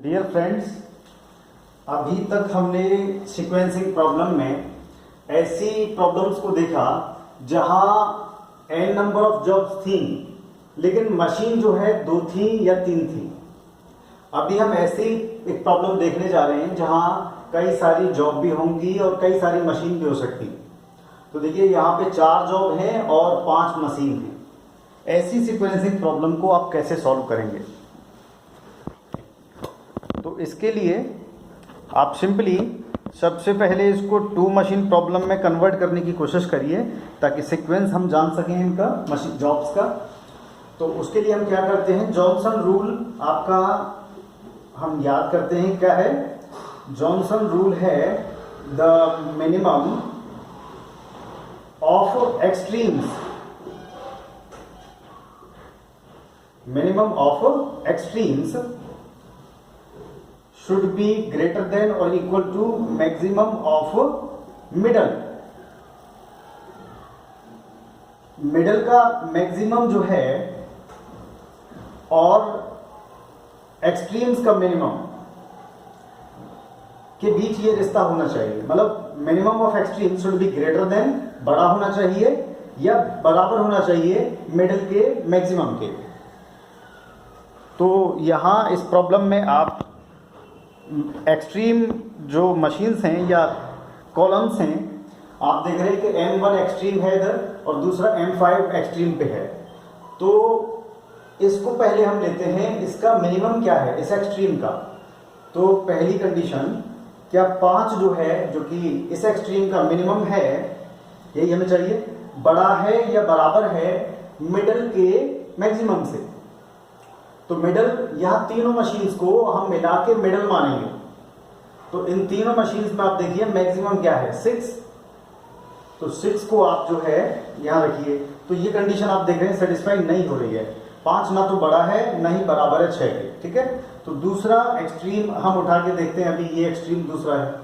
Dear friends, अभी तक हमने सीक्वेंसिंग प्रॉब्लम में ऐसी प्रॉब्लम्स को देखा जहां n नंबर ऑफ जॉब्स थी लेकिन मशीन जो है 2 थी या 3 थी। अभी हम ऐसी एक प्रॉब्लम देखने जा रहे हैं जहां कई सारी जॉब भी होंगी और कई सारी मशीन भी हो सकती। तो देखिए यहाँ पे 4 जॉब हैं और 5 मशीन हैं। ऐसी सीक्वेंसिंग प्रॉब्लम को आप कैसे सॉल्व करेंगे? तो इसके लिए आप सिंपली सबसे पहले इसको 2 मशीन प्रॉब्लम में कन्वर्ट करने की कोशिश करिए ताकि सीक्वेंस हम जान सकें इनका मशीन जॉब्स का। तो उसके लिए हम क्या करते हैं, जॉनसन रूल आपका हम याद करते हैं। क्या है जॉनसन रूल? है the minimum of extremes, minimum of extremes should be greater than or equal to maximum of middle। Middle का मैक्सिमम जो है और एक्सट्रीम्स का मिनिमम के बीच ये रिश्ता होना चाहिए। मतलब minimum of extreme should be greater than, बड़ा होना चाहिए या बराबर होना चाहिए मिडल के मैक्सिमम के। तो यहां इस प्रॉब्लम में आप एक्सट्रीम जो मशीन्स हैं या कॉलम्स हैं, आप देख रहे हैं कि M1 एक्सट्रीम है इधर और दूसरा M5 एक्सट्रीम पे है। तो इसको पहले हम लेते हैं, इसका मिनिमम क्या है इस एक्सट्रीम का। तो पहली कंडीशन, क्या 5 जो है जो कि इस एक्सट्रीम का मिनिमम है, यही हमें चाहिए, बड़ा है या बराबर है मिडल के मैक्सिमम से। तो मिडल, यहाँ तीनों मशीन्स को हम मिला के मिडल मानेंगे। तो इन तीनों मशीन्स में आप देखिए मैक्सिमम क्या है 6। तो 6 को आप जो है यहाँ रखिए। तो ये कंडीशन आप देख रहे हैं सेटिस्फाई नहीं हो रही है। 5 ना तो बड़ा है ना ही बराबर है 6 के, ठीक है। तो दूसरा एक्सट्रीम हम उठा के देखते हैं। अभी ये एक्सट्रीम दूसरा है,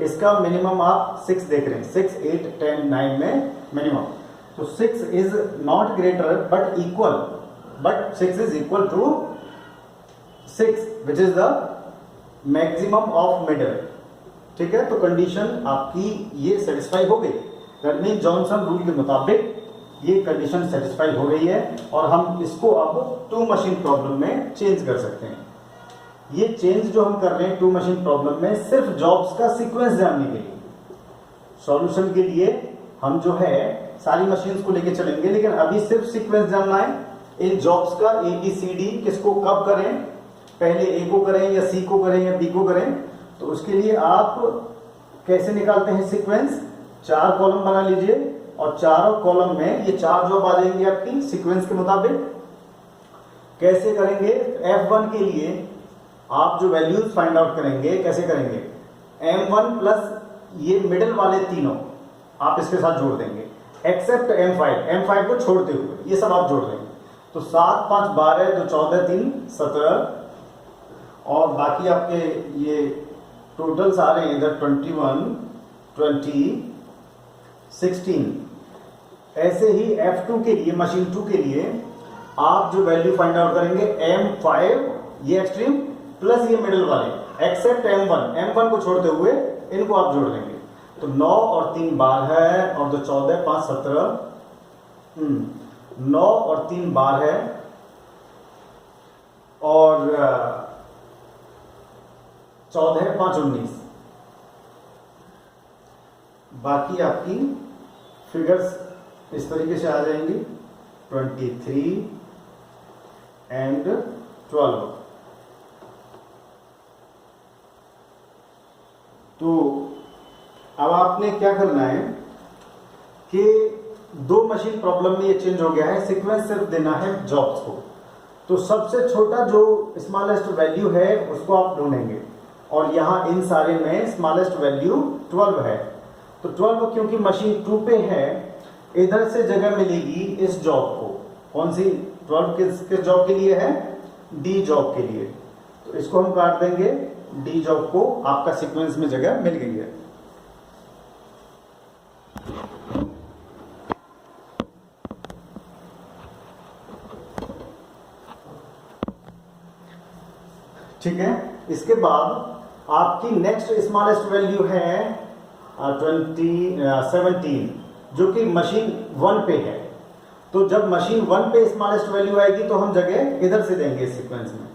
इसका मिनिमम आप 6 देख रहे हैं, 6, 8, 10, 9 में मिनिमम। तो 6 is not greater but equal, but 6 is equal to 6 which is the maximum of middle, ठीक है। तो कंडीशन आपकी ये सेटिस्फाई हो गई। दैट मीन जॉनसन रूल के मुताबिक ये कंडीशन सेटिस्फाई हो गई है और हम इसको अब 2 मशीन प्रॉब्लम में चेंज कर सकते हैं। ये चेंज जो हम कर रहे हैं 2 मशीन प्रॉब्लम में सिर्फ जॉब्स का सीक्वेंस जानने के लिए। सॉल्यूशन के लिए हम जो है सारी मशीन्स को लेके चलेंगे, लेकिन अभी सिर्फ सीक्वेंस जानना है इन जॉब्स का। ABCD किसको कब करें, पहले A को करें या C को करें या B को करें। तो उसके लिए आप कैसे निकालते हैं सीक्वेंस? 4 कॉलम बना लीजिए और चारों कॉलम में ये 4 जॉब आ जाएंगी आपकी सीक्वेंस के मुताबिक। कैसे करेंगे? F1 के लिए आप जो वैल्यूज फाइंड आउट करेंगे, कैसे करेंगे? M1 प्लस ये मिडिल वाले तीनों आप इसके साथ जोड़ देंगे, एक्सेप्ट M5 को छोड़ते हुए ये सब आप जोड़ देंगे। तो 7, 5, 12, 2, 14, 3, 17 और बाकी आपके ये टोटल्स आ रहे हैं इधर 21, 20, 16। ऐसे ही F2 के लिए, मशीन 2 के लिए आप जो वैल्यू फाइंड आउट करेंगे M5 ये एक्सट्रीम प्लस ये मिडिल वाले एक्सेप्ट M1 को छोड़ते हुए इनको आप जोड़ देंगे। तो 9 और 3 12 और 2 14, 5 17, 9 और 3 12 और 14, 5 19। बाकी आपकी फिगर्स इस तरीके से आ जाएंगी 23 एंड 12। तो अब आपने क्या करना है कि 2 मशीन प्रॉब्लम में ये चेंज हो गया है, सीक्वेंस सिर्फ देना है जॉब्स को। तो सबसे छोटा जो स्मॉलेस्ट वैल्यू है उसको आप ढूंढेंगे और यहाँ इन सारे में स्मॉलेस्ट वैल्यू 12 है। तो 12 क्योंकि मशीन 2 पे है, इधर से जगह मिलेगी इस जॉब को। कौन सी 12 किस जॉब के लिए है? डी जॉब के लिए। तो इसको हम काट देंगे, डी जॉब को आपका सीक्वेंस में जगह मिल गई है। ठीक है। इसके बाद आपकी नेक्स्ट स्मॉलेस्ट वैल्यू है 17 जो कि मशीन 1 पे है। तो जब मशीन 1 पे स्मॉलेस्ट वैल्यू आएगी तो हम जगह इधर से देंगे इस सीक्वेंस में।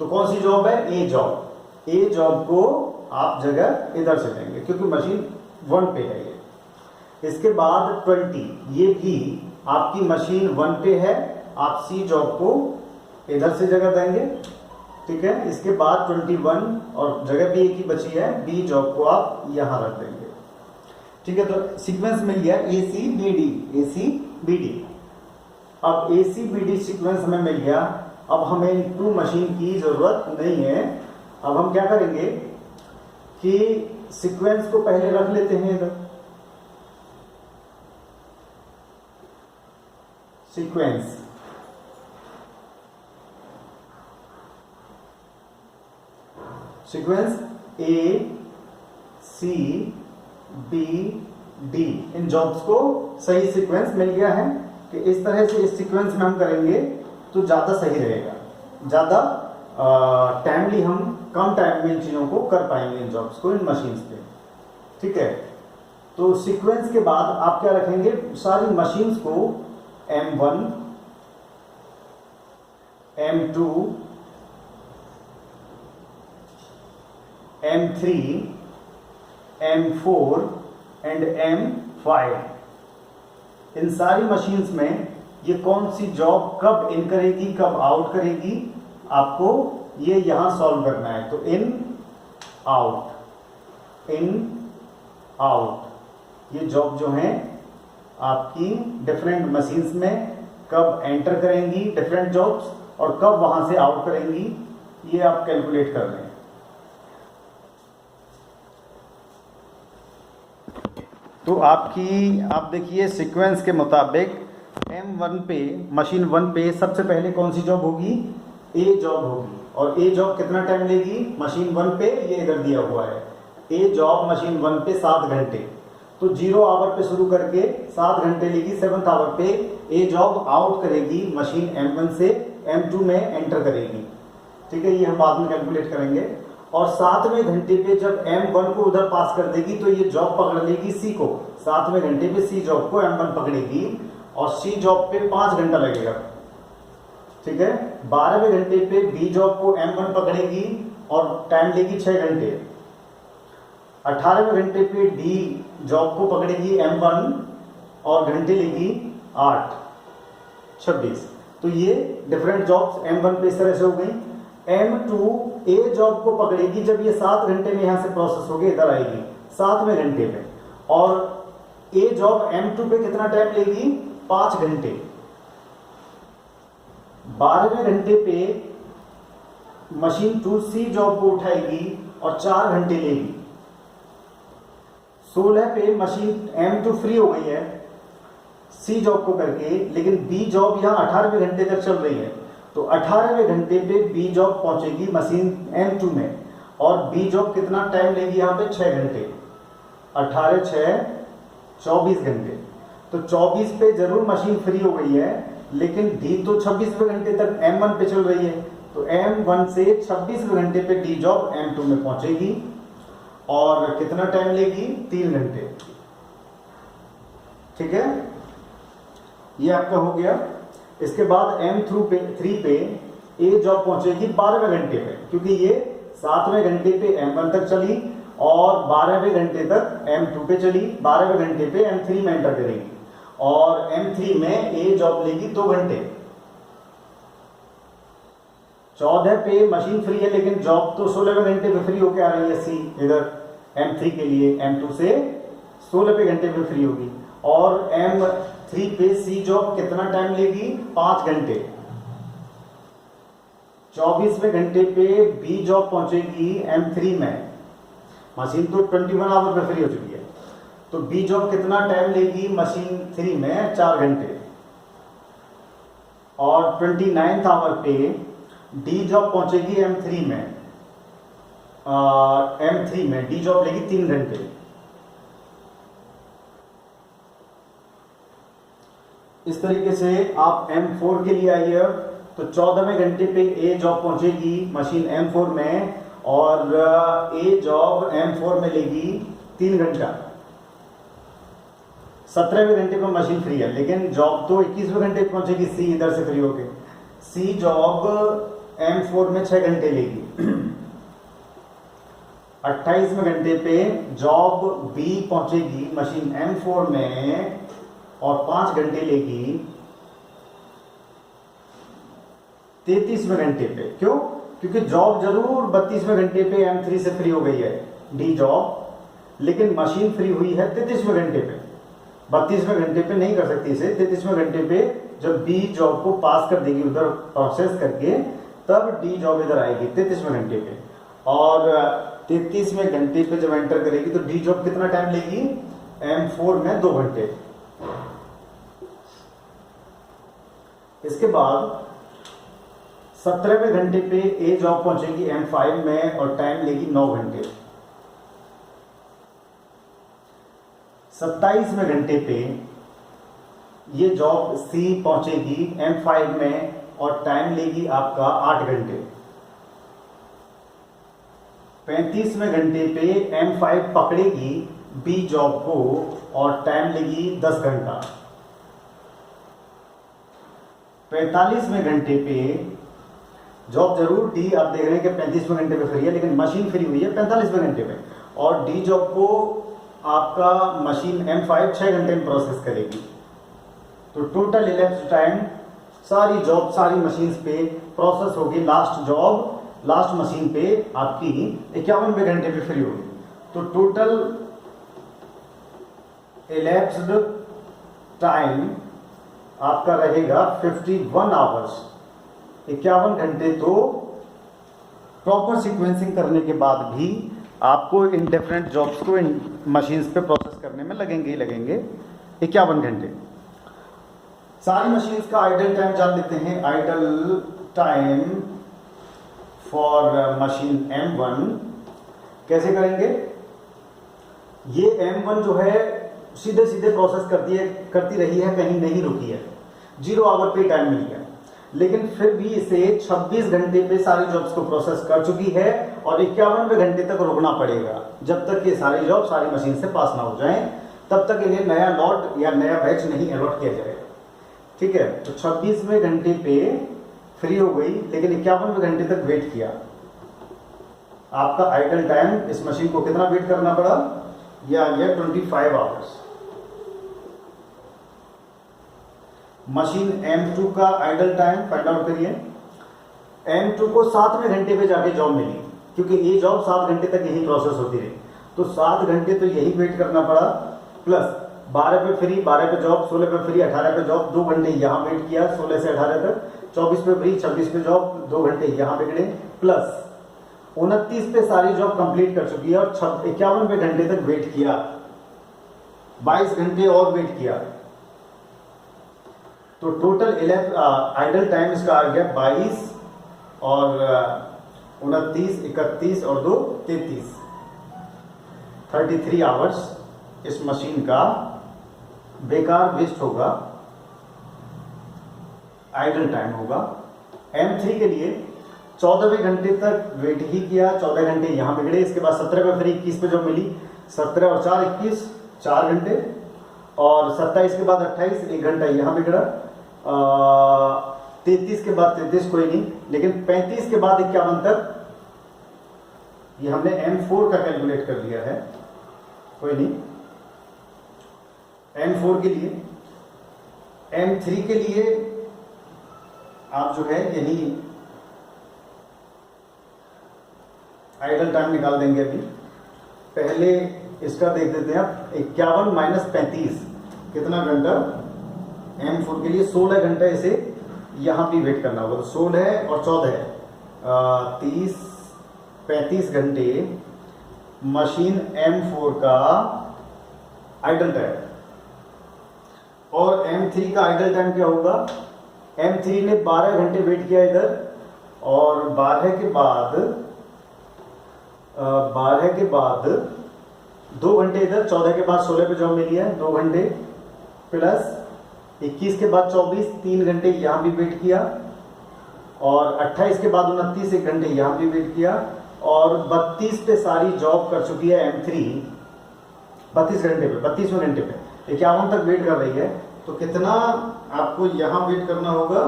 तो कौन सी जॉब है? ए जॉब। ए जॉब को आप जगह इधर से देंगे क्योंकि मशीन 1 पे है ये। इसके बाद 20, ये भी आपकी मशीन 1 पे है, आप सी जॉब को इधर से जगह देंगे, ठीक है। इसके बाद 21 और जगह भी एक ही बची है, बी जॉब को आप यहां रख देंगे, ठीक है। तो सीक्वेंस मिल गया ए सी बी डी, ए सी बी डी। अब ए सी बी डी सीक्वेंस हमें मिल गया। अब हमें इन 2 मशीन की जरूरत नहीं है। अब हम क्या करेंगे कि सीक्वेंस को पहले रख लेते हैं इधर, सीक्वेंस ए सी बी डी, इन जॉब्स को सही सीक्वेंस मिल गया है कि इस तरह से इस सीक्वेंस में हम करेंगे तो ज़्यादा सही रहेगा, ज़्यादा टाइमली हम कम टाइम में इन चीज़ों को कर पाएंगे, इन जॉब्स को इन मशीन्स पे, ठीक है। तो सीक्वेंस के बाद आप क्या रखेंगे? सारी मशीन्स को M1, M2, M3, M4 and M5, इन सारी मशीन्स में ये कौन सी जॉब कब इन करेगी कब आउट करेगी, आपको ये यहां सॉल्व करना है। तो इन आउट ये जॉब जो है आपकी डिफरेंट मशीन्स में कब एंटर करेंगी डिफरेंट जॉब्स और कब वहां से आउट करेंगी, ये आप कैलकुलेट कर लें। तो आप देखिए सीक्वेंस के मुताबिक M1 पे, मशीन 1 पे सबसे पहले कौन सी जॉब होगी? ए जॉब होगी। और ए जॉब कितना टाइम लेगी? मशीन 1 पे ये इधर दिया हुआ है, ए जॉब मशीन 1 पे 7 घंटे। तो 0 आवर पे शुरू करके 7 घंटे लेगी, 7th आवर पे ए जॉब आउट करेगी, मशीन M1 से M2 में एंटर करेगी, ठीक है। ये हम बाद में कैलकुलेट करेंगे। और 7वें घंटे पे जब M1 को उधर पास कर देगी तो ये जॉब पकड़ लेगी सी को, 7वें घंटे पे सी जॉब को M1 पकड़ेगी और सी जॉब पे 5 घंटा लगेगा, ठीक है। 12वें घंटे पे बी जॉब को M1 पकड़ेगी और टाइम लेगी 6 घंटे। 18वें घंटे पे डी जॉब को पकड़ेगी M1 और घंटे लेगी 8, 26। तो ये डिफरेंट जॉब्स M1 पे इस तरह से हो गई। M2 ए जॉब को पकड़ेगी जब ये 7 घंटे में यहां से प्रोसेस होगी, इधर आएगी 7वें घंटे पे, और ए जॉब M2 पे कितना टाइम लेगी? 5 घंटे। 12वें घंटे पे मशीन 2 सी जॉब को उठाएगी और 4 घंटे लेगी। 16 पे मशीन M2 फ्री हो गई है सी जॉब को करके, लेकिन बी जॉब यहां 18वें घंटे तक चल रही है। तो 18वें घंटे पे बी जॉब पहुंचेगी मशीन M2 में और बी जॉब कितना टाइम लेगी यहां पे? 6 घंटे। 18, 6, 24 घंटे। तो 24 पे जरूर मशीन फ्री हो गई है, लेकिन डी तो 26वें घंटे तक M1 पे चल रही है। तो M1 से 26वें घंटे पे डी जॉब M2 में पहुंचेगी और कितना टाइम लेगी? 3 घंटे, ठीक है। ये आपका हो गया। इसके बाद M3 पे ए जॉब पहुंचेगी 12वें घंटे पे, क्योंकि ये 7वें घंटे पे M1 तक चली और 12वें घंटे तक M2 पे चली, 12वें घंटे पे M3 में एंटर करेगी और M3 में ए जॉब लेगी 2 घंटे। 14 पे मशीन फ्री है, लेकिन जॉब तो 16वें घंटे पे फ्री होकर आ रही है सी इधर M3 के लिए, M2 से 16वें घंटे पे फ्री होगी। और M3 पे सी जॉब कितना टाइम लेगी? 5 घंटे। 24वें घंटे पे बी जॉब पहुंचेगी M3 में, मशीन तो 21 आवर पे फ्री हो चुकी है, तो बी जॉब कितना टाइम लेगी मशीन 3 में? 4 घंटे। और 29th आवर पे डी जॉब पहुंचेगी M3 में, M3 में डी जॉब लेगी 3 घंटे। इस तरीके से आप M4 के लिए आइए, तो 14वें घंटे पे ए जॉब पहुंचेगी मशीन M4 में और ए जॉब M4 में लेगी 3 घंटा, 17वें घंटे पर मशीन फ्री है, लेकिन जॉब तो 21वें घंटे पे पहुंचेगी सी इधर से फ्री होके। सी जॉब M4 में 6 घंटे लेगी। 28वें घंटे पे जॉब बी पहुंचेगी मशीन M4 में और 5 घंटे लेगी 33वें घंटे पे। क्यों? क्योंकि जॉब जरूर 32वें घंटे पे M3 से फ्री हो गई है डी जॉब, लेकिन मशीन फ्री हुई है 33वें घंटे पे। 32वें घंटे पे नहीं कर सकती इसे, 33वें घंटे पे जब बी जॉब को पास कर देगी उधर प्रोसेस करके, तब डी जॉब इधर आएगी 33वें घंटे पे। और 33वें घंटे पे जब एंटर करेगी तो डी जॉब कितना टाइम लेगी? M4 में 2 घंटे। इसके बाद 17वें घंटे पे ए जॉब पहुंचेगी M5 में और टाइम लेगी 9 घंटे। 27वें घंटे पे ये जॉब सी पहुंचेगी M5 में और टाइम लेगी आपका 8 घंटे। 35वें घंटे पे M5 पकड़ेगी बी जॉब को और टाइम लेगी 10 घंटा। 45वें घंटे पे जॉब जरूर डी, आप देख रहे हैं कि 35वें घंटे पे फ्री है, लेकिन मशीन फ्री हुई है 45वें घंटे पे, और डी जॉब को आपका मशीन M5 6 घंटे में प्रोसेस करेगी। तो टोटल इलेप्स्ड टाइम सारी जॉब सारी मशीन पे प्रोसेस होगी। लास्ट जॉब लास्ट मशीन पे आपकी 51वें घंटे पे फ्री होगी। तो टोटल इलेप्स्ड टाइम आपका रहेगा 51 आवर्स। 51 घंटे तो प्रॉपर सीक्वेंसिंग करने के बाद भी आपको इन डिफरेंट जॉब्स को इन मशीन्स पे प्रोसेस करने में लगेंगे ही लगेंगे 51 घंटे। सारी मशीन्स का आइडल टाइम जान लेते हैं। Idle time for machine M1 कैसे करेंगे? ये M1 जो है सीधे सीधे प्रोसेस करती रही है, कहीं नहीं रुकी है, 0 आवर पे टाइम मिल गया, लेकिन फिर भी इसे 26 घंटे पे सारी जॉब्स को प्रोसेस कर चुकी है और 51वें घंटे तक रुकना पड़ेगा। जब तक ये सारी जॉब सारी मशीन से पास ना हो जाएं, तब तक इन्हें नया लॉट या नया बैच नहीं अलॉट किया जाएगा। ठीक है, तो 26वें घंटे पे फ्री हो गई, लेकिन 51वें घंटे तक वेट किया। आपका आइडल टाइम इस मशीन को कितना वेट करना पड़ा? यह आ गया 25 आवर्स। मशीन M2 का आइडल टाइम फाइंड आउट करिए। M2 को 7वें घंटे पे जाके जॉब मिली, क्योंकि ये जॉब 7 घंटे तक यही प्रोसेस होती रही, तो 7 घंटे तो यही वेट करना पड़ा, प्लस 12 पे फ्री, 12 पे जॉब, 16 पे फ्री, 18 पे जॉब, 2 घंटे यहाँ वेट किया 16 से 18 तक, 24 पे फ्री, 26 पे जॉब, 2 घंटे यहाँ बिगड़े, प्लस 29 पे सारी जॉब कंप्लीट कर चुकी है और 51वें घंटे तक वेट किया, 22 घंटे और वेट किया। तो टोटल आइडल टाइम इसका आ गया 22 और 29, 31 और 2 33, 33 आवर्स इस मशीन का बेकार वेस्ट होगा, आइडल टाइम होगा। M3 के लिए 14वें घंटे तक वेट ही किया, 14 घंटे यहाँ बिगड़े, इसके बाद 17 पे फ्री, 21 पे जो मिली, 17 और 4 21, 4 घंटे, और 27 के बाद 28, 1 घंटा यहाँ बिगड़ा, 33 के बाद 33 कोई नहीं, लेकिन 35 के बाद 51 तक ये हमने M4 का कैलकुलेट कर दिया है, कोई नहीं। M4 के लिए, M3 के लिए आप जो है यही आइडल टाइम निकाल देंगे। अभी पहले इसका देख देते हैं आप, 51 माइनस 35 कितना घंटा? M4 के लिए 16 घंटा इसे यहाँ भी वेट करना होगा, तो 16 और 14 30 35 घंटे मशीन M4 का आइडल टाइम। और M3 का आइडल टाइम क्या होगा? M3 ने 12 घंटे वेट किया इधर, और 12 के बाद 2 घंटे इधर, 14 के बाद 16 पे जॉब मिली है 2 घंटे, प्लस 21 के बाद 24 3 घंटे यहाँ भी वेट किया, और 28 के बाद 29 1 घंटे यहाँ भी वेट किया, और 32 पे सारी जॉब कर चुकी है M3, 32वें घंटे पे 51 तक वेट कर रही है। तो कितना आपको यहाँ वेट करना होगा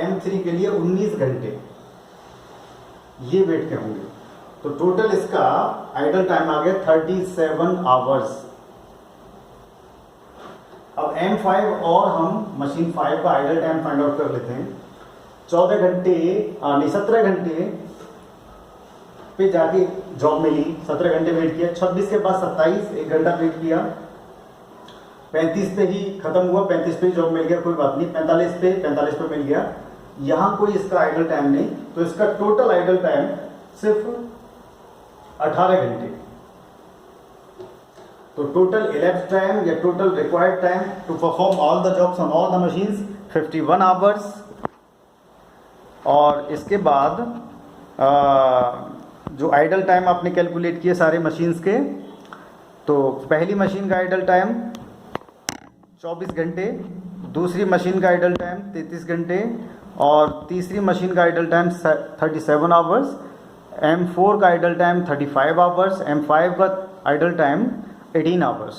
M3 के लिए? 19 घंटे ये वेट के होंगे। तो टोटल इसका आइडल टाइम आ गया 37 आवर्स। अब M5 और हम मशीन 5 का आइडल टाइम फाइंड आउट कर लेते हैं। 17 घंटे पे जाके जॉब मिली, 17 घंटे वेट किया, 26 के बाद 27 1 घंटा वेट किया, 35 पे ही खत्म हुआ, 35 पे ही जॉब मिल गया, कोई बात नहीं, 45 पे मिल गया। यहाँ कोई इसका आइडल टाइम नहीं, तो इसका टोटल आइडल टाइम सिर्फ 18 घंटे। तो टोटल elapsed टाइम या total required time to perform all the jobs on all the machines 51 hours. और इसके बाद जो आइडल टाइम आपने कैलकुलेट किए सारे मशीन्स के, तो पहली मशीन का आइडल टाइम 24 घंटे, दूसरी मशीन का आइडल टाइम 33 घंटे और तीसरी मशीन का आइडल टाइम 37 आवर्स, M4 का आइडल टाइम 35 आवर्स, M5 का आइडल टाइम 18 आवर्स।